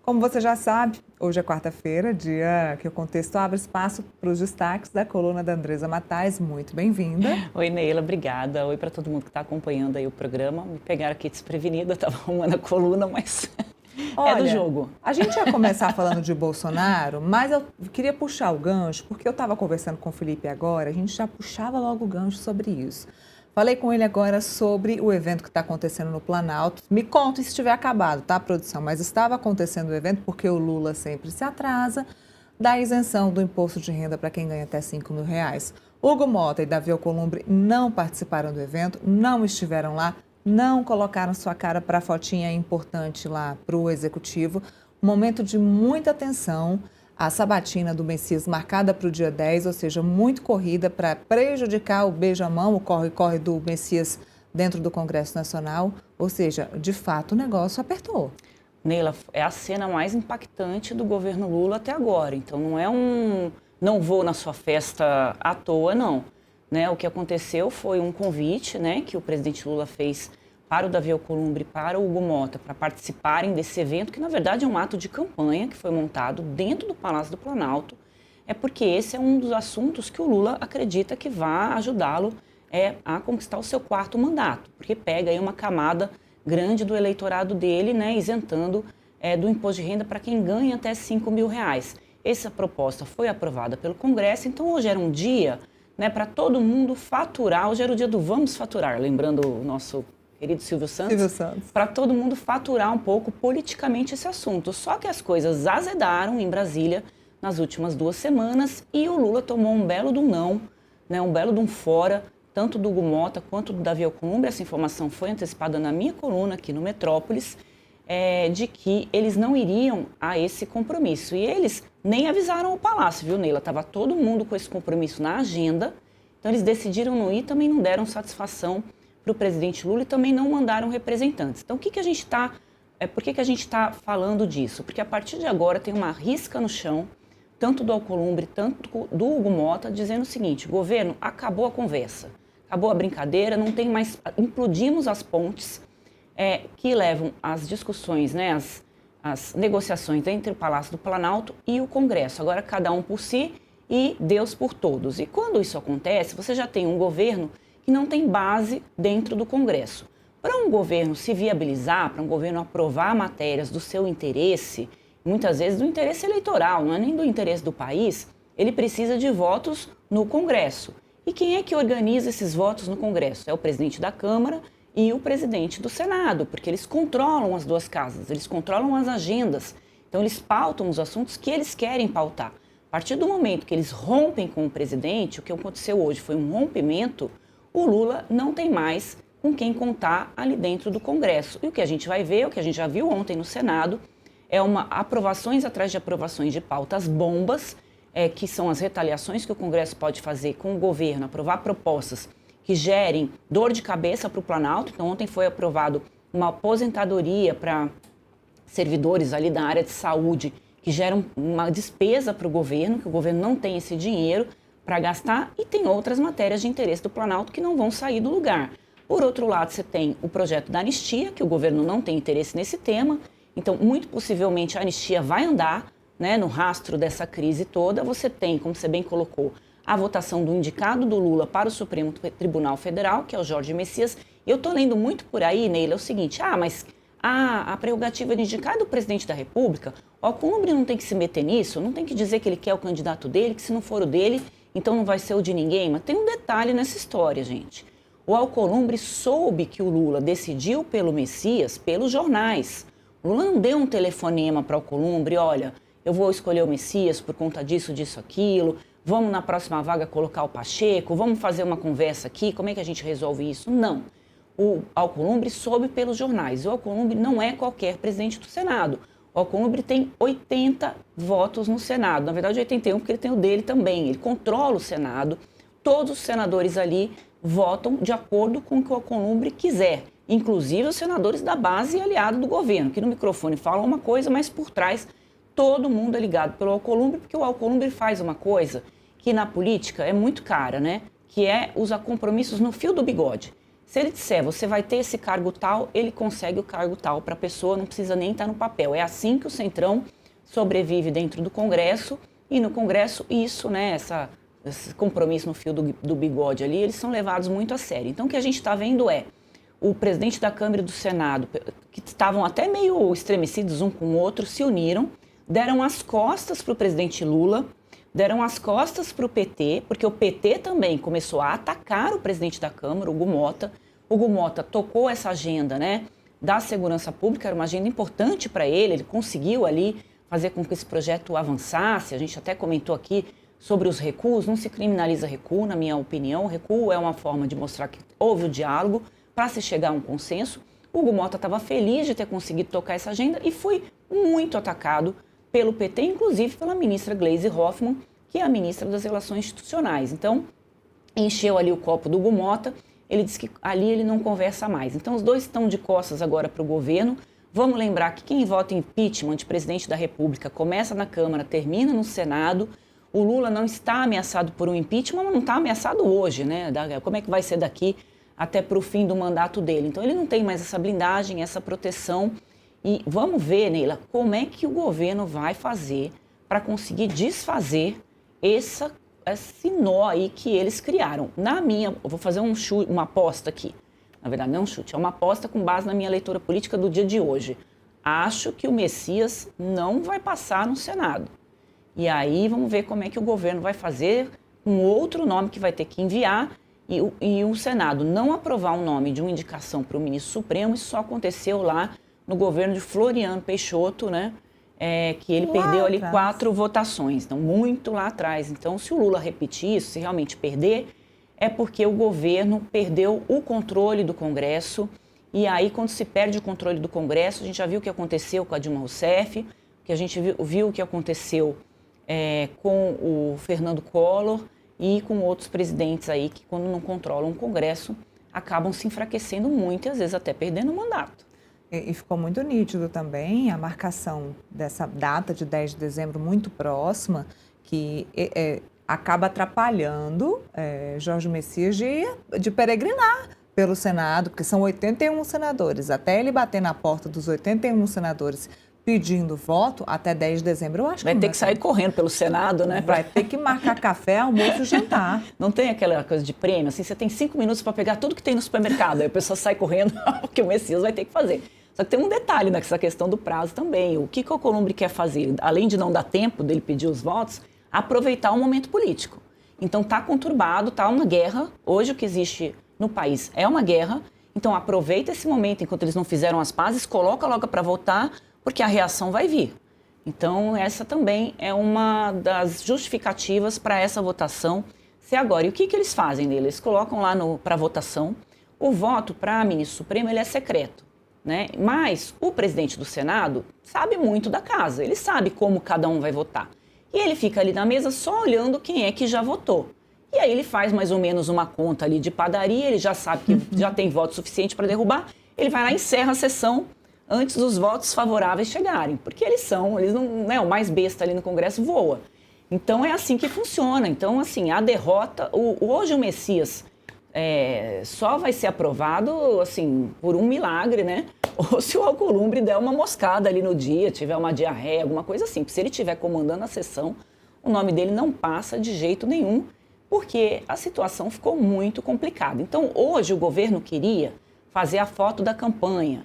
Como você já sabe, hoje é quarta-feira, dia que o contexto abre espaço para os destaques da coluna da Andresa Matais. Muito bem-vinda. Oi, Neila, obrigada. Oi para todo mundo que está acompanhando aí o programa. Me pegaram aqui desprevenida, estava arrumando a coluna, mas é do Olha, jogo. a gente ia começar falando de Bolsonaro, mas eu queria puxar o gancho, porque eu estava conversando com o Felipe agora, a gente já puxava logo o gancho sobre isso. Falei com ele agora sobre o evento que está acontecendo no Planalto. Me conta se estiver acabado, tá, produção? Mas estava acontecendo o evento porque o Lula sempre se atrasa da isenção do imposto de renda para quem ganha até R$ 5.000. Hugo Mota e Davi Alcolumbre não participaram do evento, não estiveram lá, não colocaram sua cara para a fotinha importante lá para o executivo. Um momento de muita tensão. A sabatina do Messias marcada para o dia 10, ou seja, muito corrida para prejudicar o beijamão, o corre-corre do Messias dentro do Congresso Nacional. Ou seja, de fato, o negócio apertou. Neila, é a cena mais impactante do governo Lula até agora. Então não é não vou na sua festa à toa, não. Né? O que aconteceu foi um convite, né, que o presidente Lula fez para o Davi Alcolumbre e para o Hugo Mota para participarem desse evento, que na verdade é um ato de campanha que foi montado dentro do Palácio do Planalto. É porque esse é um dos assuntos que o Lula acredita que vai ajudá-lo a conquistar o seu quarto mandato, porque pega aí uma camada grande do eleitorado dele, né, isentando do imposto de renda para quem ganha até R$ 5.000. Essa proposta foi aprovada pelo Congresso, então hoje era um dia, né, para todo mundo faturar. Hoje era o dia do vamos faturar, lembrando o nosso querido Silvio Santos, para todo mundo faturar um pouco politicamente esse assunto. Só que as coisas azedaram em Brasília nas últimas 2 semanas e o Lula tomou um belo de um não, né, um belo de um fora, tanto do Hugo Mota quanto do Davi Alcolumbre. Essa informação foi antecipada na minha coluna aqui no Metrópolis, de que eles não iriam a esse compromisso. E eles nem avisaram o Palácio, viu, Neila? Estava todo mundo com esse compromisso na agenda, então eles decidiram não ir, também não deram satisfação para o presidente Lula e também não mandaram representantes. Então, por que a gente está falando disso? Porque a partir de agora tem uma risca no chão, tanto do Alcolumbre, tanto do Hugo Mota, dizendo o seguinte: governo, acabou a conversa, acabou a brincadeira, não tem mais, implodimos as pontes que levam às discussões, né, as negociações entre o Palácio do Planalto e o Congresso. Agora cada um por si e Deus por todos. E quando isso acontece, você já tem um governo que não tem base dentro do Congresso. Para um governo se viabilizar, para um governo aprovar matérias do seu interesse, muitas vezes do interesse eleitoral, não é nem do interesse do país, ele precisa de votos no Congresso. E quem é que organiza esses votos no Congresso? É o presidente da Câmara e o presidente do Senado, porque eles controlam as 2 casas, eles controlam as agendas. Então eles pautam os assuntos que eles querem pautar. A partir do momento que eles rompem com o presidente, o que aconteceu hoje foi um rompimento, o Lula não tem mais com quem contar ali dentro do Congresso. E o que a gente vai ver, o que a gente já viu ontem no Senado, é aprovações atrás de aprovações de pautas bombas, que são as retaliações que o Congresso pode fazer com o governo, aprovar propostas que gerem dor de cabeça para o Planalto. Então, ontem foi aprovado uma aposentadoria para servidores ali da área de saúde, que geram uma despesa para o governo, que o governo não tem esse dinheiro para gastar, e tem outras matérias de interesse do Planalto que não vão sair do lugar. Por outro lado, você tem o projeto da anistia, que o governo não tem interesse nesse tema, então muito possivelmente a anistia vai andar, né, no rastro dessa crise toda. Você tem, como você bem colocou, a votação do indicado do Lula para o Supremo Tribunal Federal, que é o Jorge Messias. Eu estou lendo muito por aí, Neila, é o seguinte: mas a prerrogativa de indicar é do presidente da República, o Alcolumbre não tem que se meter nisso, não tem que dizer que ele quer o candidato dele, que se não for o dele, então não vai ser o de ninguém. Mas tem um detalhe nessa história, gente. O Alcolumbre soube que o Lula decidiu pelo Messias pelos jornais. O Lula não deu um telefonema para o Alcolumbre: olha, eu vou escolher o Messias por conta disso, disso, aquilo, vamos na próxima vaga colocar o Pacheco, vamos fazer uma conversa aqui, como é que a gente resolve isso? Não. O Alcolumbre soube pelos jornais. O Alcolumbre não é qualquer presidente do Senado. O Alcolumbre tem 80 votos no Senado. Na verdade, 81, porque ele tem o dele também. Ele controla o Senado. Todos os senadores ali votam de acordo com o que o Alcolumbre quiser. Inclusive os senadores da base e aliado do governo, que no microfone falam uma coisa, mas por trás todo mundo é ligado pelo Alcolumbre, porque o Alcolumbre faz uma coisa que na política é muito cara, né? Que é usar compromissos no fio do bigode. Se ele disser, você vai ter esse cargo tal, ele consegue o cargo tal para a pessoa, não precisa nem estar no papel. É assim que o Centrão sobrevive dentro do Congresso, e no Congresso isso, né, esse compromisso no fio do bigode ali, eles são levados muito a sério. Então o que a gente está vendo é o presidente da Câmara e do Senado, que estavam até meio estremecidos um com o outro, se uniram, deram as costas para o presidente Lula, deram as costas para o PT, porque o PT também começou a atacar o presidente da Câmara, o Hugo Motta. O Hugo Motta tocou essa agenda, né, da segurança pública, era uma agenda importante para ele conseguiu ali fazer com que esse projeto avançasse. A gente até comentou aqui sobre os recuos, não se criminaliza recuo, na minha opinião. O recuo é uma forma de mostrar que houve o diálogo para se chegar a um consenso. O Hugo Motta estava feliz de ter conseguido tocar essa agenda e foi muito atacado pelo PT, inclusive pela ministra Gleisi Hoffmann, que é a ministra das Relações Institucionais. Então, encheu ali o copo do Hugo Motta, ele disse que ali ele não conversa mais. Então, os dois estão de costas agora para o governo. Vamos lembrar que quem vota em impeachment de presidente da República começa na Câmara, termina no Senado. O Lula não está ameaçado por um impeachment, mas não está ameaçado hoje, né? Como é que vai ser daqui até para o fim do mandato dele? Então, ele não tem mais essa blindagem, essa proteção. E vamos ver, Neila, como é que o governo vai fazer para conseguir desfazer esse nó aí que eles criaram. Eu vou fazer uma aposta aqui. Na verdade, não é um chute, é uma aposta com base na minha leitura política do dia de hoje. Acho que o Messias não vai passar no Senado. E aí vamos ver como é que o governo vai fazer com outro nome que vai ter que enviar e o Senado não aprovar um nome de uma indicação para o ministro Supremo. Isso só aconteceu lá no governo de Floriano Peixoto, né? Que ele perdeu ali 4 votações, então muito lá atrás. Então, se o Lula repetir isso, se realmente perder, é porque o governo perdeu o controle do Congresso. E aí, quando se perde o controle do Congresso, a gente já viu o que aconteceu com a Dilma Rousseff, que a gente viu o que aconteceu com o Fernando Collor e com outros presidentes aí que, quando não controlam o Congresso, acabam se enfraquecendo muito e, às vezes, até perdendo o mandato. E ficou muito nítido também a marcação dessa data de 10 de dezembro muito próxima, que acaba atrapalhando Jorge Messias de peregrinar pelo Senado, porque são 81 senadores. Até ele bater na porta dos 81 senadores pedindo voto até 10 de dezembro, eu acho que vai ter que sair correndo pelo Senado, né? Vai ter que marcar café, almoço e jantar. Não tem aquela coisa de prêmio, assim, você tem 5 minutos para pegar tudo que tem no supermercado, aí a pessoa sai correndo, porque o Messias vai ter que fazer. Só que tem um detalhe nessa questão do prazo também. O que o Alcolumbre quer fazer? Além de não dar tempo dele pedir os votos, aproveitar o momento político. Então está conturbado, está uma guerra. Hoje o que existe no país é uma guerra. Então aproveita esse momento, enquanto eles não fizeram as pazes, coloca logo para votar, porque a reação vai vir. Então essa também é uma das justificativas para essa votação ser agora. E o que eles fazem nele? Eles colocam lá para votação. O voto para ministro Supremo ele é secreto. Né? Mas o presidente do Senado sabe muito da casa, ele sabe como cada um vai votar. E ele fica ali na mesa só olhando quem é que já votou. E aí ele faz mais ou menos uma conta ali de padaria, ele já sabe que já tem voto suficiente para derrubar, ele vai lá e encerra a sessão antes dos votos favoráveis chegarem. Porque eles não, né, o mais besta ali no Congresso voa. Então é assim que funciona. Então, assim, a derrota, hoje o Messias só vai ser aprovado, assim, por um milagre, né? Ou se o Alcolumbre der uma moscada ali no dia, tiver uma diarreia, alguma coisa assim. Porque se ele estiver comandando a sessão, o nome dele não passa de jeito nenhum, porque a situação ficou muito complicada. Então, hoje o governo queria fazer a foto da campanha,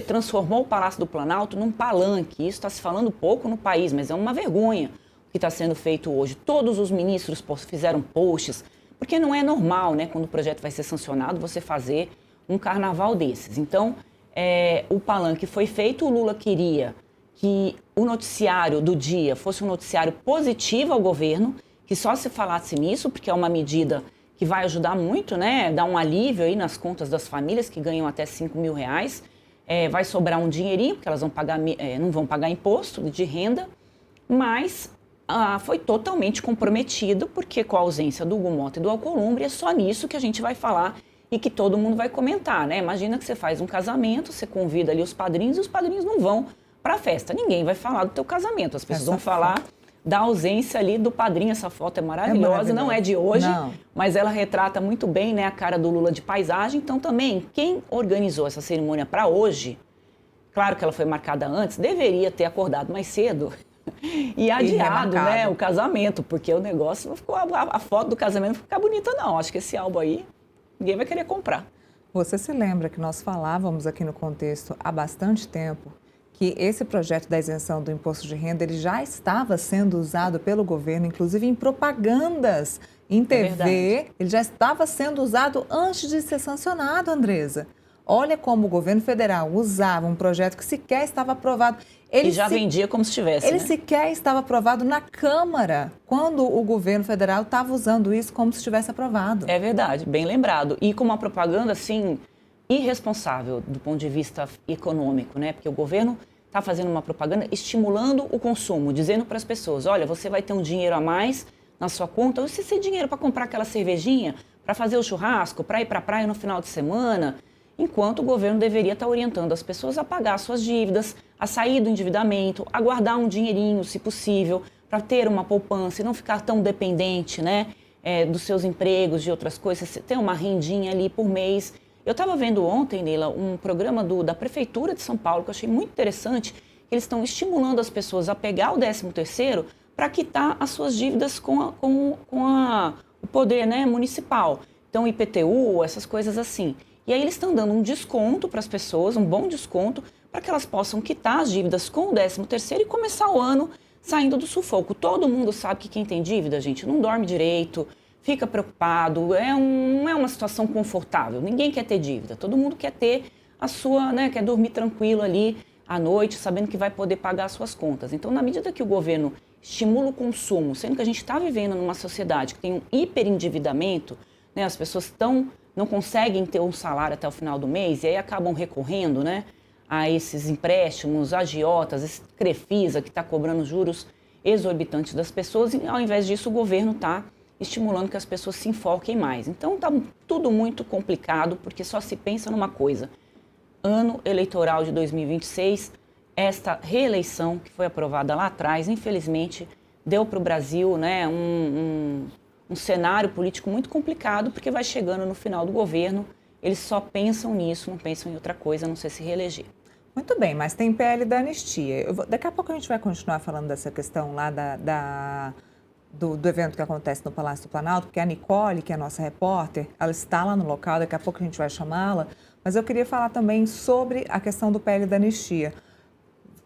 transformou o Palácio do Planalto num palanque. Isso está se falando pouco no país, mas é uma vergonha o que está sendo feito hoje. Todos os ministros fizeram posts, porque não é normal, né, quando o projeto vai ser sancionado, você fazer um carnaval desses. Então, o palanque foi feito, o Lula queria que o noticiário do dia fosse um noticiário positivo ao governo, que só se falasse nisso, porque é uma medida que vai ajudar muito, né, dar um alívio aí nas contas das famílias que ganham até R$5.000. Vai sobrar um dinheirinho, porque elas não vão pagar imposto de renda, mas foi totalmente comprometido, porque com a ausência do Hugo Motta e do Alcolumbre, é só nisso que a gente vai falar e que todo mundo vai comentar, né? Imagina que você faz um casamento, você convida ali os padrinhos e os padrinhos não vão para a festa. Ninguém vai falar do teu casamento, as pessoas vão falar da ausência ali do padrinho. Essa foto é maravilhosa, não é de hoje, mas ela retrata muito bem, né, a cara do Lula de paisagem. Então também, quem organizou essa cerimônia para hoje, claro que ela foi marcada antes, deveria ter acordado mais cedo e adiado, né, o casamento, porque o negócio não ficou, a foto do casamento não fica bonita não. Acho que esse álbum aí, ninguém vai querer comprar. Você se lembra que nós falávamos aqui no Contexto há bastante tempo que esse projeto da isenção do imposto de renda ele já estava sendo usado pelo governo, inclusive em propagandas em TV, ele já estava sendo usado antes de ser sancionado, Andresa. Olha como o governo federal usava um projeto que sequer estava aprovado. Ele já vendia como se tivesse, Ele né? sequer estava aprovado na Câmara, quando o governo federal estava usando isso como se estivesse aprovado. É verdade, bem lembrado. E com uma propaganda, assim, irresponsável do ponto de vista econômico, né? Porque o governo está fazendo uma propaganda estimulando o consumo, dizendo para as pessoas, olha, você vai ter um dinheiro a mais na sua conta, ou se tem dinheiro para comprar aquela cervejinha, para fazer o churrasco, para ir para a praia no final de semana, enquanto o governo deveria estar orientando as pessoas a pagar suas dívidas, a sair do endividamento, a guardar um dinheirinho, se possível, para ter uma poupança e não ficar tão dependente, né, dos seus empregos, de outras coisas, ter uma rendinha ali por mês. Eu estava vendo ontem, Neila, um programa da Prefeitura de São Paulo, que eu achei muito interessante, que eles estão estimulando as pessoas a pegar o 13º para quitar as suas dívidas com o poder, né, municipal. Então, IPTU, essas coisas assim. E aí eles estão dando um desconto para as pessoas, um bom desconto, para que elas possam quitar as dívidas com o 13º e começar o ano saindo do sufoco. Todo mundo sabe que quem tem dívida, gente, não dorme direito, fica preocupado, não é uma situação confortável. Ninguém quer ter dívida, todo mundo quer ter a sua, né, quer dormir tranquilo ali à noite, sabendo que vai poder pagar as suas contas. Então, na medida que o governo estimula o consumo, sendo que a gente está vivendo numa sociedade que tem um hiperendividamento, né, as pessoas não conseguem ter um salário até o final do mês e aí acabam recorrendo, né, a esses empréstimos, agiotas, esse Crefisa que está cobrando juros exorbitantes das pessoas e ao invés disso o governo está estimulando que as pessoas se enfoquem mais. Então está tudo muito complicado porque só se pensa numa coisa. Ano eleitoral de 2026, esta reeleição que foi aprovada lá atrás, infelizmente, deu para o Brasil, né, um cenário político muito complicado, porque vai chegando no final do governo, eles só pensam nisso, não pensam em outra coisa, a não ser se reeleger. Muito bem, mas tem PL da anistia. Daqui a pouco a gente vai continuar falando dessa questão lá do evento que acontece no Palácio do Planalto, porque a Nicole, que é a nossa repórter, ela está lá no local, daqui a pouco a gente vai chamá-la, mas eu queria falar também sobre a questão do PL da anistia.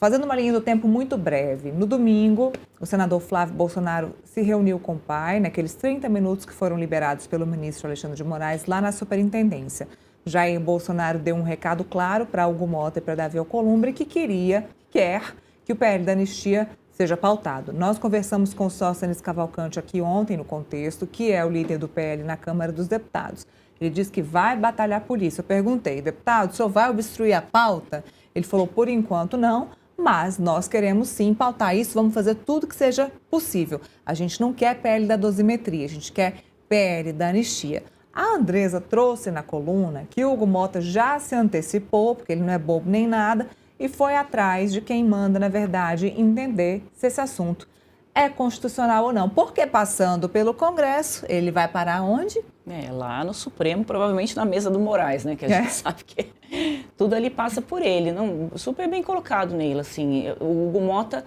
Fazendo uma linha do tempo muito breve, no domingo, o senador Flávio Bolsonaro se reuniu com o pai, naqueles 30 minutos que foram liberados pelo ministro Alexandre de Moraes, lá na superintendência. Jair Bolsonaro deu um recado claro para Hugo Mota e para Davi Alcolumbre que quer que o PL da anistia seja pautado. Nós conversamos com o Sóstenes Cavalcante aqui ontem no Contexto, que é o líder do PL na Câmara dos Deputados. Ele disse que vai batalhar por isso. Eu perguntei, deputado, o senhor vai obstruir a pauta? Ele falou, por enquanto não, mas nós queremos sim pautar isso, vamos fazer tudo que seja possível. A gente não quer PL da dosimetria, a gente quer PL da anistia. A Andresa trouxe na coluna que o Hugo Mota já se antecipou, porque ele não é bobo nem nada, e foi atrás de quem manda, na verdade, entender se esse assunto é constitucional ou não. Porque passando pelo Congresso, ele vai parar onde? Lá no Supremo, provavelmente na mesa do Moraes, né? Que a gente sabe que tudo ali passa por ele. Não, super bem colocado, Neila. Assim, o Hugo Mota,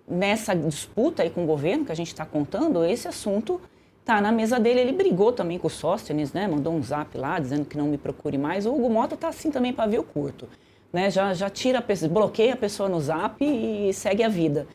nessa disputa aí com o governo que a gente está contando, esse assunto está na mesa dele. Ele brigou também com o Sóstenes, né? Mandou um zap lá dizendo que não me procure mais. O Hugo Mota está assim também para ver o curto. Né? Já tira a pessoa, bloqueia a pessoa no zap e segue a vida.